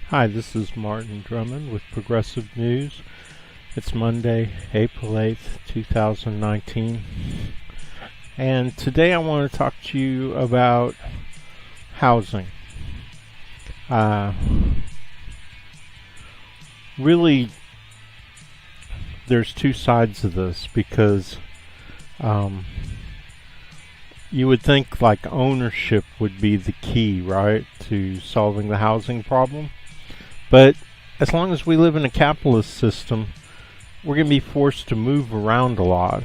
Hi, this is Martin Drummond with Progressive News. It's Monday, April 8th, 2019. And today I want to talk to you about housing. Really, there's two sides of this because you would think like ownership would be the key, right, to solving the housing problem. But as long as we live in a capitalist system, we're going to be forced to move around a lot.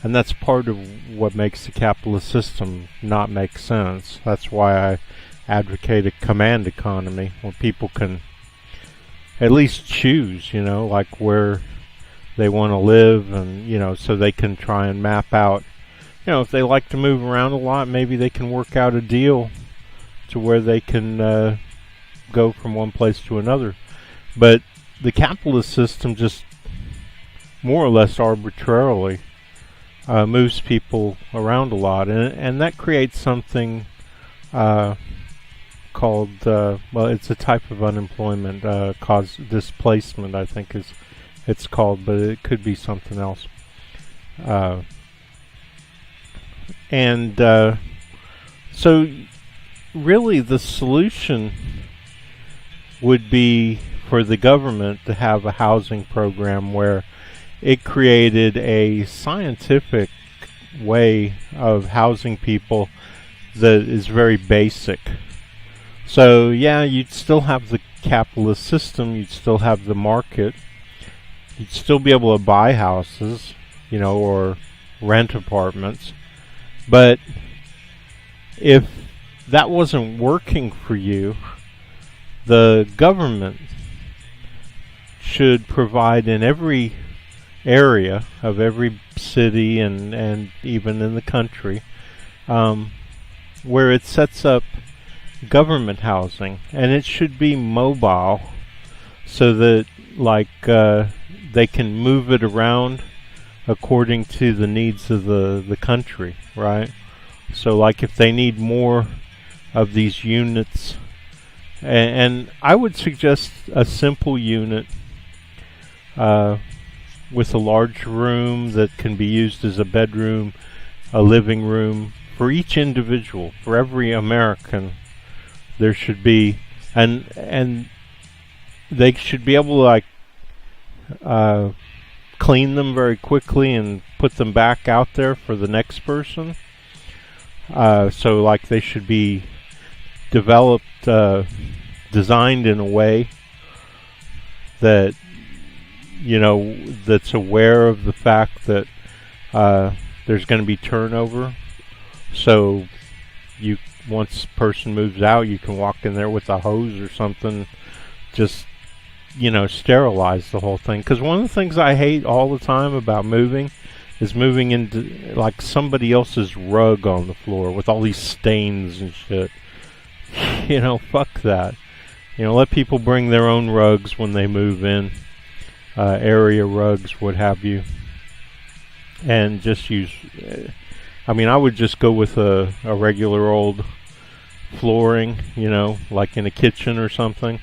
And that's part of what makes the capitalist system not make sense. That's why I advocate a command economy where people can at least choose, like where they want to live and, so they can try and map out, if they like to move around a lot, maybe they can work out a deal to where they can go from one place to another. But the capitalist system just more or less arbitrarily moves people around a lot, and that creates something called it's a type of unemployment, cause displacement, I think is it's called, but it could be something else. So really the solution would be for the government to have a housing program where it created a scientific way of housing people that is very basic. So yeah, you'd still have the capitalist system, you'd still have the market, you'd still be able to buy houses, or rent apartments. But if that wasn't working for you, the government should provide in every area of every city and even in the country where it sets up government housing, and it should be mobile so that they can move it around according to the needs of the country, right? So like if they need more of these units, and I would suggest a simple unit with a large room that can be used as a bedroom, a living room for each individual, for every American. There should be, and they should be able to clean them very quickly and put them back out there for the next person. So they should be developed, designed in a way that that's aware of the fact that there's going to be turnover. So once a person moves out, you can walk in there with a hose or something, just sterilize the whole thing. Because one of the things I hate all the time about moving is moving into somebody else's rug on the floor with all these stains and shit. Fuck that. Let people bring their own rugs when they move in, area rugs, what have you, and just use. I would just go with a regular old flooring, like in a kitchen or something.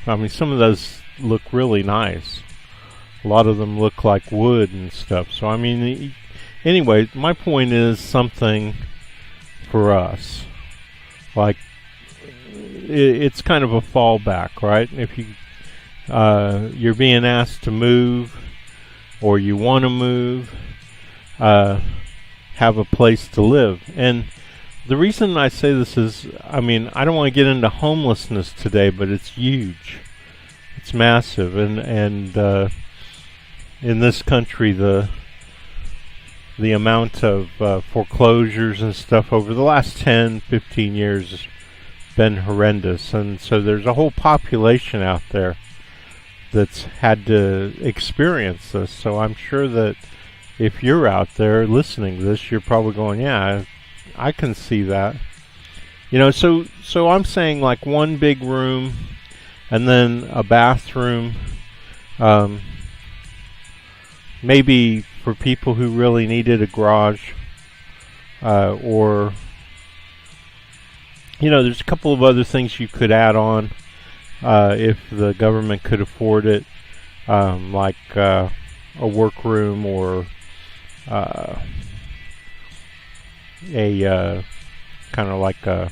Some of those look really nice. A lot of them look like wood and stuff. So anyway, my point is something for us. It's kind of a fallback, right? If you're being asked to move, or you want to move, have a place to live. And the reason I say this is, I don't want to get into homelessness today, but it's huge. It's massive, and in this country, the amount of foreclosures and stuff over the last 10, 15 years has been horrendous. And so there's a whole population out there that's had to experience this. So I'm sure that if you're out there listening to this, you're probably going, yeah, I can see that. So I'm saying one big room and then a bathroom, maybe for people who really needed a garage, or there's a couple of other things you could add on if the government could afford it, like a workroom or a kind of like a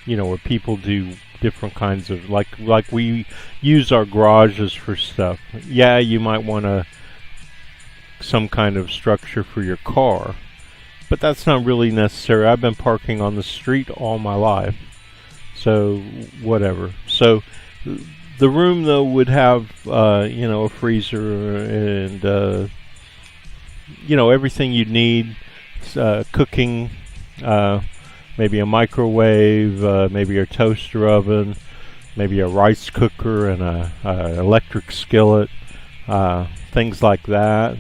where people do different kinds of like we use our garages for stuff. Yeah, you might want some kind of structure for your car, but that's not really necessary. I've been parking on the street all my life, so whatever. So the room though would have a freezer and everything you'd need, cooking, maybe a microwave, maybe a toaster oven, maybe a rice cooker and a electric skillet, things like that.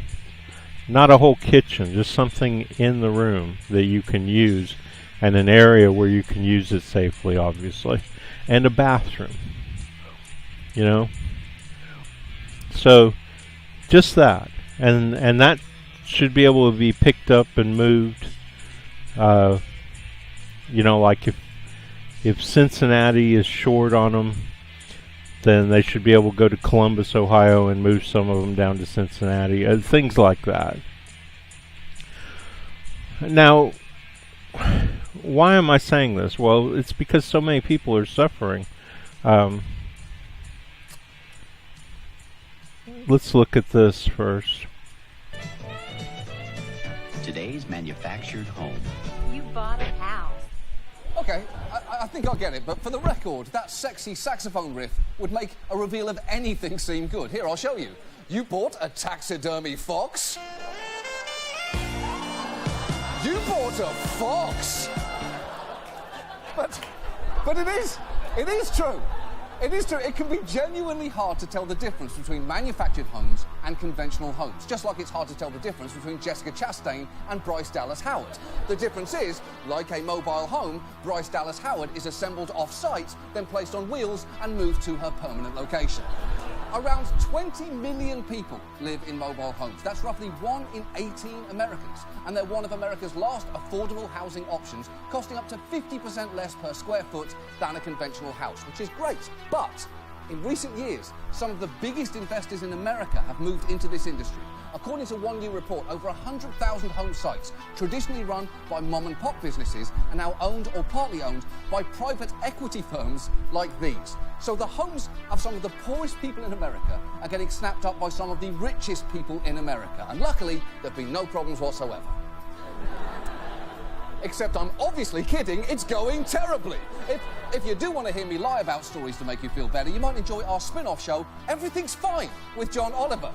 Not a whole kitchen, just something in the room that you can use, and an area where you can use it safely, obviously, and a bathroom. So just that, and that should be able to be picked up and moved. Like if Cincinnati is short on them, then they should be able to go to Columbus, Ohio, and move some of them down to Cincinnati. Things like that. Now, why am I saying this? Well, it's because so many people are suffering. Let's look at this first. Today's manufactured home. You bought a house. Okay, I think I'll get it, but for the record, that sexy saxophone riff would make a reveal of anything seem good. Here, I'll show you. You bought a taxidermy fox? You bought a fox? But it is true. It is true. It can be genuinely hard to tell the difference between manufactured homes and conventional homes, just like it's hard to tell the difference between Jessica Chastain and Bryce Dallas Howard. The difference is, like a mobile home, Bryce Dallas Howard is assembled off-site, then placed on wheels and moved to her permanent location. Around 20 million people live in mobile homes. That's roughly 1 in 18 Americans. And they're one of America's last affordable housing options, costing up to 50% less per square foot than a conventional house, which is great. But in recent years, some of the biggest investors in America have moved into this industry. According to one new report, over 100,000 home sites, traditionally run by mom-and-pop businesses, are now owned or partly owned by private equity firms like these. So the homes of some of the poorest people in America are getting snapped up by some of the richest people in America. And luckily, there have been no problems whatsoever. Except I'm obviously kidding, it's going terribly. If you do want to hear me lie about stories to make you feel better, you might enjoy our spin-off show, Everything's Fine, with John Oliver.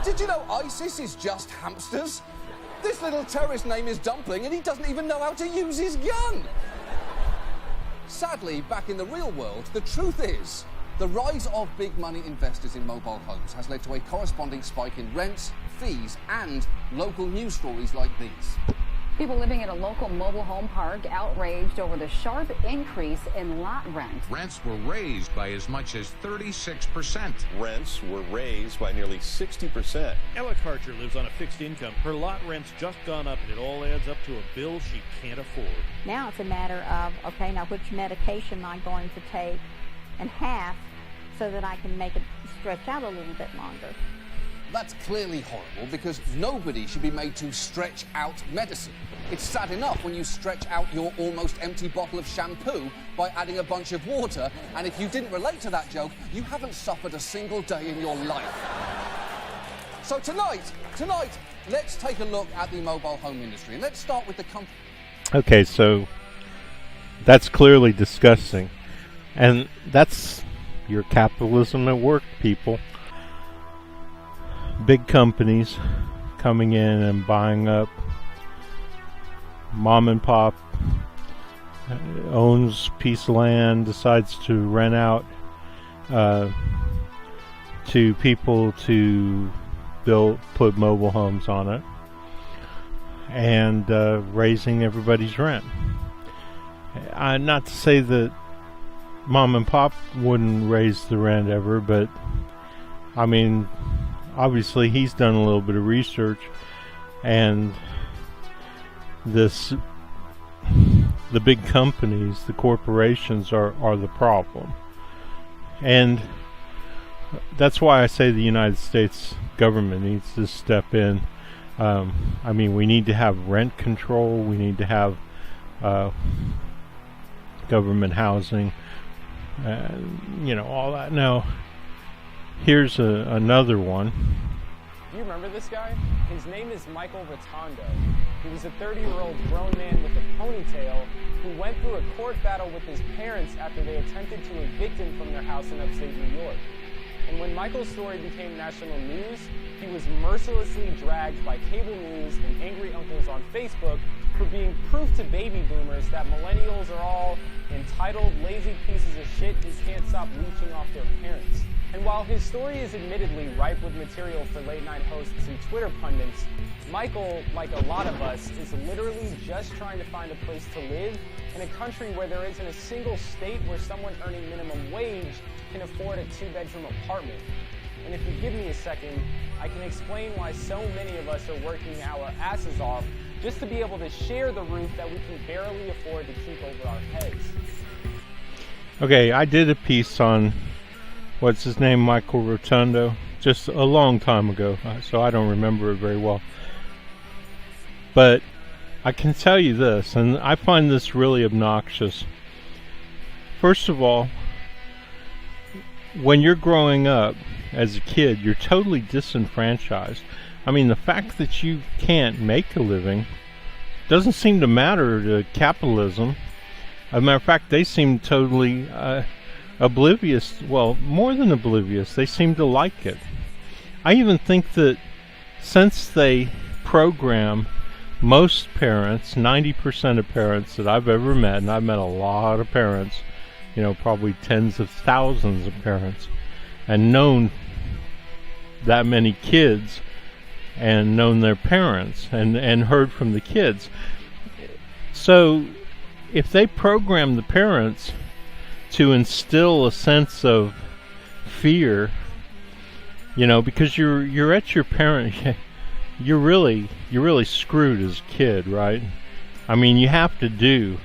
Did you know ISIS is just hamsters? This little terrorist name is Dumpling, and he doesn't even know how to use his gun. Sadly, back in the real world, the truth is, the rise of big money investors in mobile homes has led to a corresponding spike in rents, fees, and local news stories like these. People living at a local mobile home park outraged over the sharp increase in lot rent. Rents were raised by as much as 36%. Rents were raised by nearly 60%. Ella Karcher lives on a fixed income. Her lot rent's just gone up, and it all adds up to a bill she can't afford. Now it's a matter of, okay, now which medication am I going to take in half so that I can make it stretch out a little bit longer? That's clearly horrible because nobody should be made to stretch out medicine. It's sad enough when you stretch out your almost empty bottle of shampoo by adding a bunch of water, and if you didn't relate to that joke, you haven't suffered a single day in your life. So tonight, let's take a look at the mobile home industry. Let's start with the company. Okay, so that's clearly disgusting. And that's your capitalism at work, people. Big companies coming in and buying up. Mom and pop owns a piece of land, decides to rent out to people to put mobile homes on it, and raising everybody's rent. Not to say that mom and pop wouldn't raise the rent ever, but I mean, obviously he's done a little bit of research, and this the big companies, the corporations are the problem. And that's why I say the United States government needs to step in. I mean, we need to have rent control. We need to have government housing. All that. Now, here's another one. Do you remember this guy? His name is Michael Rotondo. He was a 30-year-old grown man with a ponytail who went through a court battle with his parents after they attempted to evict him from their house in upstate New York. And when Michael's story became national news, he was mercilessly dragged by cable news and angry uncles on Facebook for being proof to baby boomers that millennials are all entitled, lazy pieces of shit who can't stop leeching off their parents. And while his story is admittedly ripe with material for late-night hosts and Twitter pundits, Michael, like a lot of us, is literally just trying to find a place to live in a country where there isn't a single state where someone earning minimum wage can afford a 2-bedroom apartment. And if you give me a second, I can explain why so many of us are working our asses off just to be able to share the roof that we can barely afford to keep over our heads. Okay, I did a piece on, what's his name, Michael Rotondo, just a long time ago, so I don't remember it very well. But I can tell you this, and I find this really obnoxious. First of all, when you're growing up as a kid, you're totally disenfranchised. I mean, the fact that you can't make a living doesn't seem to matter to capitalism. As a matter of fact, they seem totally oblivious. Well, more than oblivious, they seem to like it. I even think that since they program most parents, 90% of parents that I've ever met, and I've met a lot of parents, probably tens of thousands of parents, and known that many kids, and known their parents, and heard from the kids. So if they program the parents to instill a sense of fear, because you're at your parent, you're really screwed as a kid, right? I mean, you have to do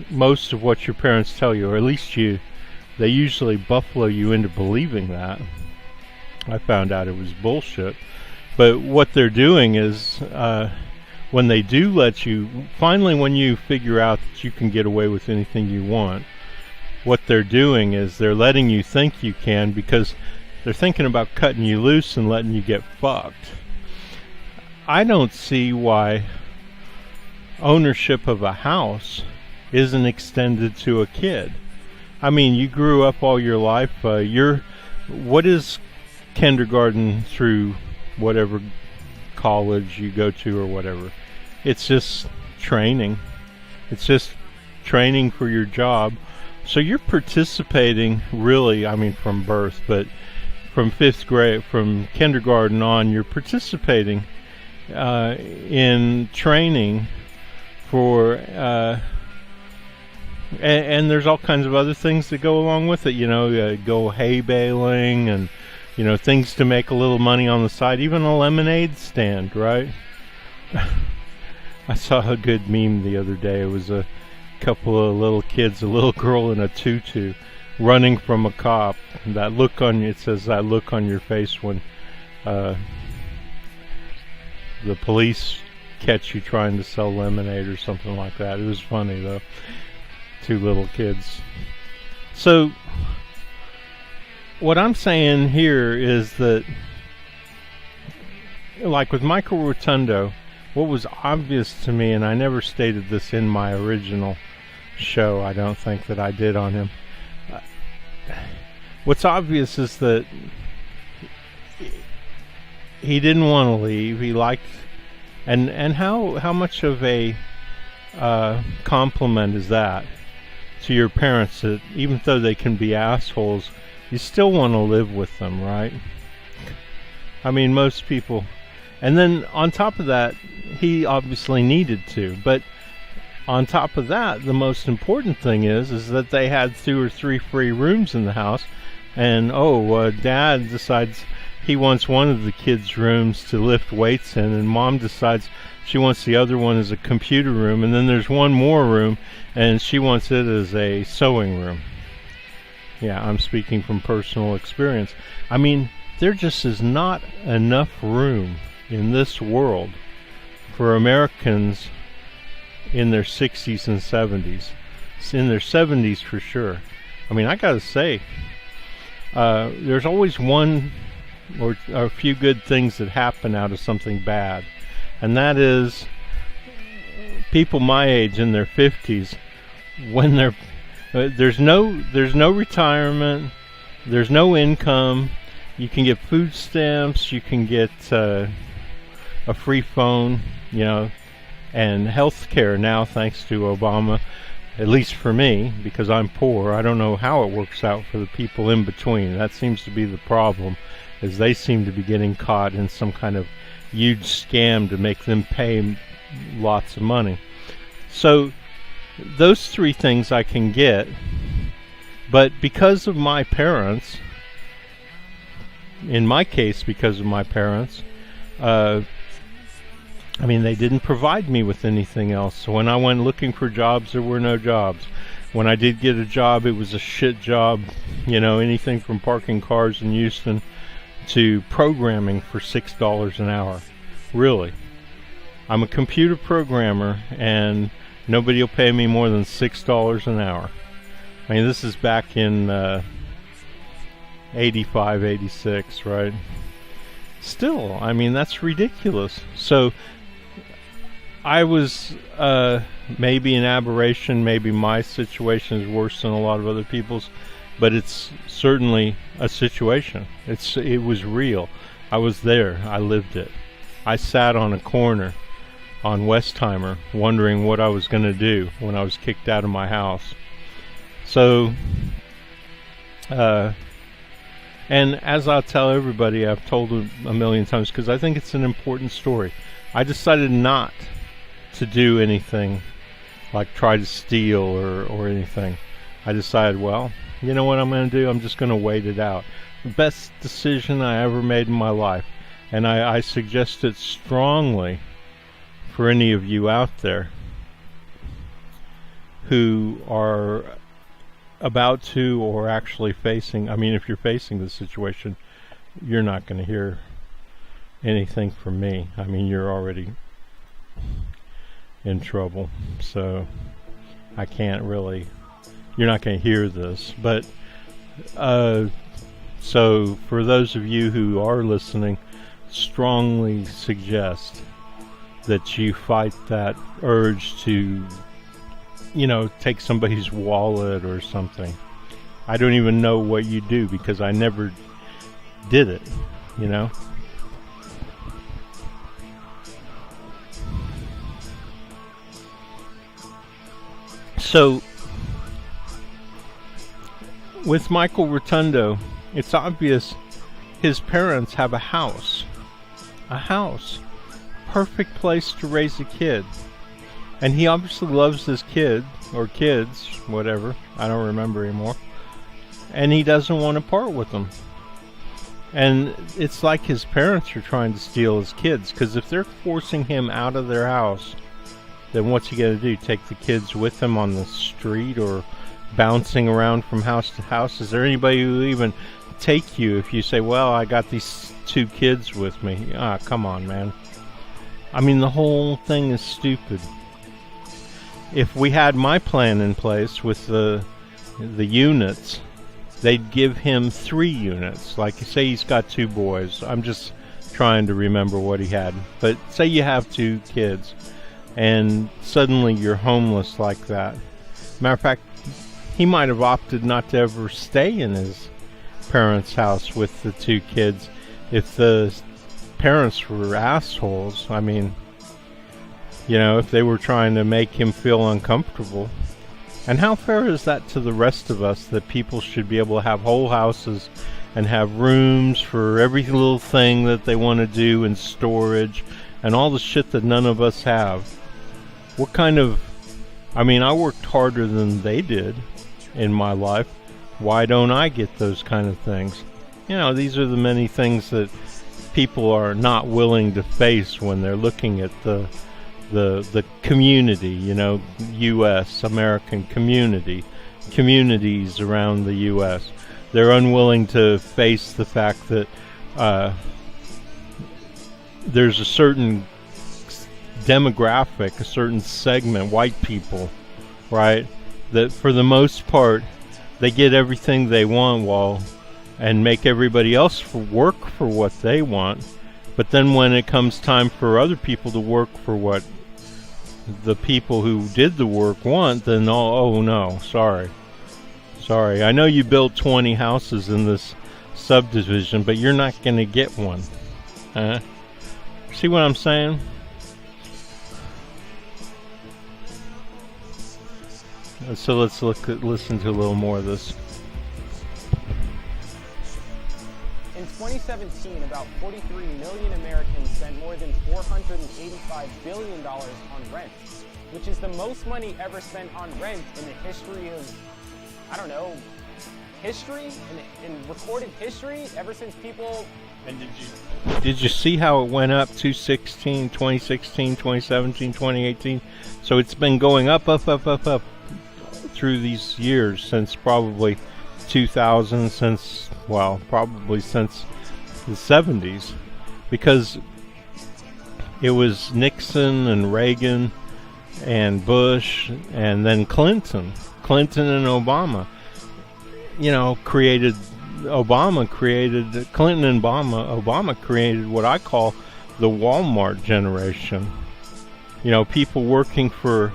most of what your parents tell you, or at least they usually buffalo you into believing that. I found out it was bullshit. But what they're doing is, when they do let you, finally when you figure out that you can get away with anything you want, what they're doing is they're letting you think you can, because they're thinking about cutting you loose and letting you get fucked. I don't see why ownership of a house isn't extended to a kid. I mean, you grew up all your life. What is kindergarten through whatever college you go to or whatever? It's just training. It's just training for your job. So you're participating, really, I mean, from birth, but from 5th grade, from kindergarten on, you're participating in training for, and there's all kinds of other things that go along with it, go hay baling and, things to make a little money on the side, even a lemonade stand, right? I saw a good meme the other day. It was a couple of little kids, a little girl in a tutu running from a cop. It says that look on your face when the police catch you trying to sell lemonade or something like that. It was funny though. 2 little kids. So what I'm saying here is that, like with Michael Rotondo, what was obvious to me, and I never stated this in my original show, I don't think that I did on him. What's obvious is that he didn't want to leave. He liked, and how much of a compliment is that to your parents, that even though they can be assholes, you still want to live with them, right? I mean, most people. And then on top of that, he obviously needed to. But on top of that, the most important thing is that they had 2 or 3 free rooms in the house. And Dad decides, he wants one of the kids' rooms to lift weights in, and Mom decides she wants the other one as a computer room, and then there's one more room, and she wants it as a sewing room. Yeah, I'm speaking from personal experience. I mean, there just is not enough room in this world for Americans in their 60s and 70s. In their 70s for sure. I mean, I gotta say, there's always one or a few good things that happen out of something bad. And that is people my age in their 50s, when they're there's no retirement, there's no income. You can get food stamps, you can get a free phone, you know, and health care now thanks to Obama, at least for me, because I'm poor. I don't know how it works out for the people in between. That seems to be the problem, is they seem to be getting caught in some kind of huge scam to make them pay lots of money. So those three things I can get, but because of my parents, in my case because of my parents, I mean, they didn't provide me with anything else. So when I went looking for jobs, there were no jobs. When I did get a job, it was a shit job, you know, anything from parking cars in Houston to programming for $6 an hour. Really. I'm a computer programmer, and nobody will pay me more than $6 an hour. I mean, this is back in 85, 86, right? Still, I mean, that's ridiculous. So I was maybe an aberration, maybe my situation is worse than a lot of other people's, but it's certainly a situation. It was real. I was there. I lived it. I sat on a corner on Westheimer wondering what I was going to do when I was kicked out of my house. So, and as I'll tell everybody, I've told it a million times because I think it's an important story. I decided not to do anything like try to steal or anything. I decided, well, you know what I'm going to do? I'm just going to wait it out. The best decision I ever made in my life. And I suggest it strongly for any of you out there who are about to or actually facing, I mean, if you're facing this situation, you're not going to hear anything from me. I mean, you're already in trouble. So I can't really, you're not going to hear this. But so for those of you who are listening, strongly suggest that you fight that urge to, you know, take somebody's wallet or something. I don't even know what you do because I never did it, you know. So with Michael Rotundo, it's obvious his parents have a house. Perfect place to raise a kid. And he obviously loves his kid, or kids, whatever, I don't remember anymore. And he doesn't want to part with them. And it's like his parents are trying to steal his kids, because if they're forcing him out of their house, then what's he going to do? Take the kids with him on the street or bouncing around from house to house? Is there anybody who will even take you if you say, well, I got these 2 kids with me? Ah, come on, man. I mean, the whole thing is stupid. If we had my plan in place with the units, they'd give him 3 units. Like, say he's got 2 boys. I'm just trying to remember what he had. But say you have 2 kids, and suddenly you're homeless like that. Matter of fact, he might have opted not to ever stay in his parents' house with the 2 kids if the parents were assholes. I mean, you know, if they were trying to make him feel uncomfortable. And how fair is that to the rest of us, that people should be able to have whole houses and have rooms for every little thing that they want to do, and storage and all the shit that none of us have? What kind of, I mean, I worked harder than they did in my life. Why don't I get those kind of things? these are the many things that people are not willing to face when they're looking at the community, U.S., American communities around the U.S. They're unwilling to face the fact that there's a certain demographic, a certain segment, white people, right, that for the most part they get everything they want and make everybody else work for what they want. But then when it comes time for other people to work for what the people who did the work want, then oh no, sorry, I know you built 20 houses in this subdivision, but you're not going to get one. See what I'm saying? So let's listen to a little more of this. In 2017, about 43 million Americans spent more than $485 billion on rent, which is the most money ever spent on rent in the history of, history? In recorded history, ever since people... And did you see how it went up 2016, 2017, 2018? So it's been going up through these years since probably 2000, probably since the 70s, because it was Nixon and Reagan and Bush and then Clinton and Obama, Obama created what I call the Walmart generation. People working for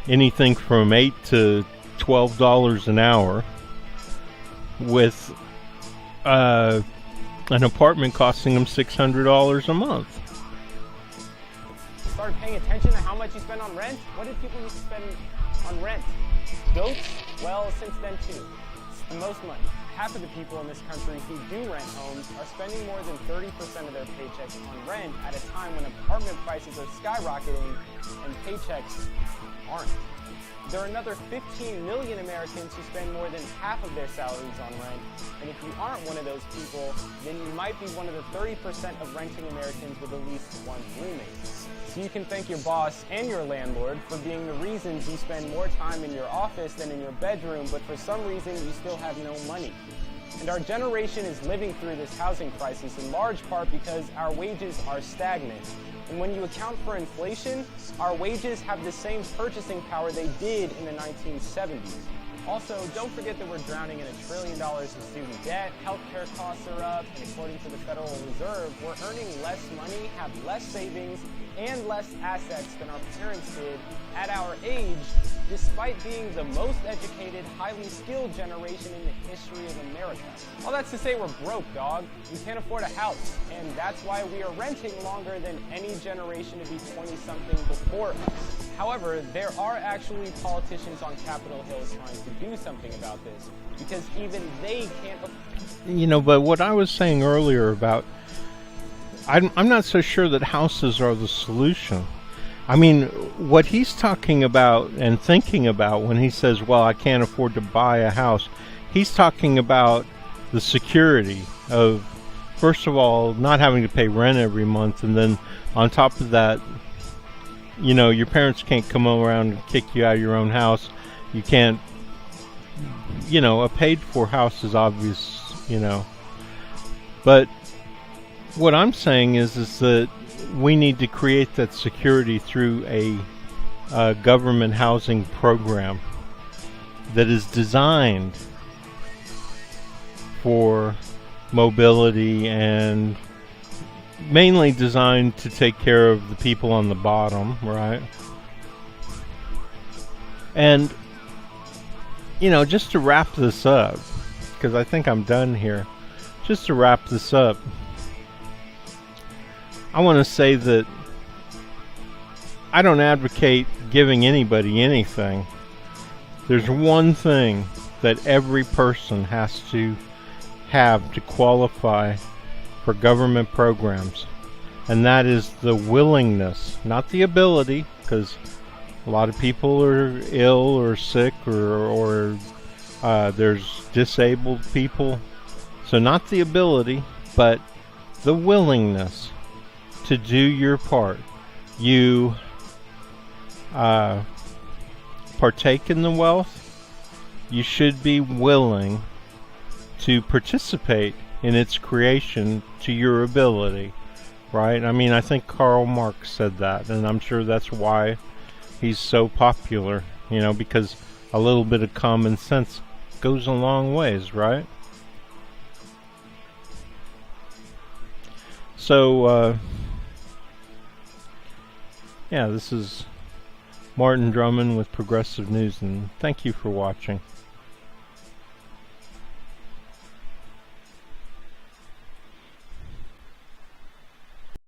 anything from $8 to $12 an hour, with an apartment costing them $600 a month. Started paying attention to how much you spend on rent? What did people used to spend on rent? Goats? Well, since then too. It's the most money. Half of the people in this country who do rent homes are spending more than 30% of their paychecks on rent at a time when apartment prices are skyrocketing and paychecks aren't. There are another 15 million Americans who spend more than half of their salaries on rent, and if you aren't one of those people, then you might be one of the 30% of renting Americans with at least one roommate. So you can thank your boss and your landlord for being the reasons you spend more time in your office than in your bedroom, but for some reason you still have no money. And our generation is living through this housing crisis in large part because our wages are stagnant. And when you account for inflation, our wages have the same purchasing power they did in the 1970s. Also, don't forget that we're drowning in $1 trillion in student debt, healthcare costs are up, and according to the Federal Reserve, we're earning less money, have less savings, and less assets than our parents did at our age, despite being the most educated, highly skilled generation in the history of America. All that's to say we're broke, dog. We can't afford a house, and that's why we are renting longer than any generation to be 20-something before us. However, there are actually politicians on Capitol Hill trying to do something about this, because even they can't... But what I was saying earlier about... I'm not so sure that houses are the solution. I mean, what he's talking about and thinking about when he says, well, I can't afford to buy a house, he's talking about the security of, first of all, not having to pay rent every month, and then on top of that, your parents can't come around and kick you out of your own house. You can't, a paid-for house is obvious, But what I'm saying is that we need to create that security through a government housing program that is designed for mobility and mainly designed to take care of the people on the bottom, right? And, just to wrap this up, because I think I'm done here, just to wrap this up, I want to say that I don't advocate giving anybody anything. There's one thing that every person has to have to qualify for government programs, and that is the willingness, not the ability, because a lot of people are ill or sick or there's disabled people, So not the ability, but the willingness to do your part. You partake in the wealth. You should be willing to participate in its creation to your ability, right? I mean, I think Karl Marx said that, and I'm sure that's why he's so popular, you know, because a little bit of common sense goes a long ways, right? So, yeah, this is Martin Drummond with Progressive News, and thank you for watching.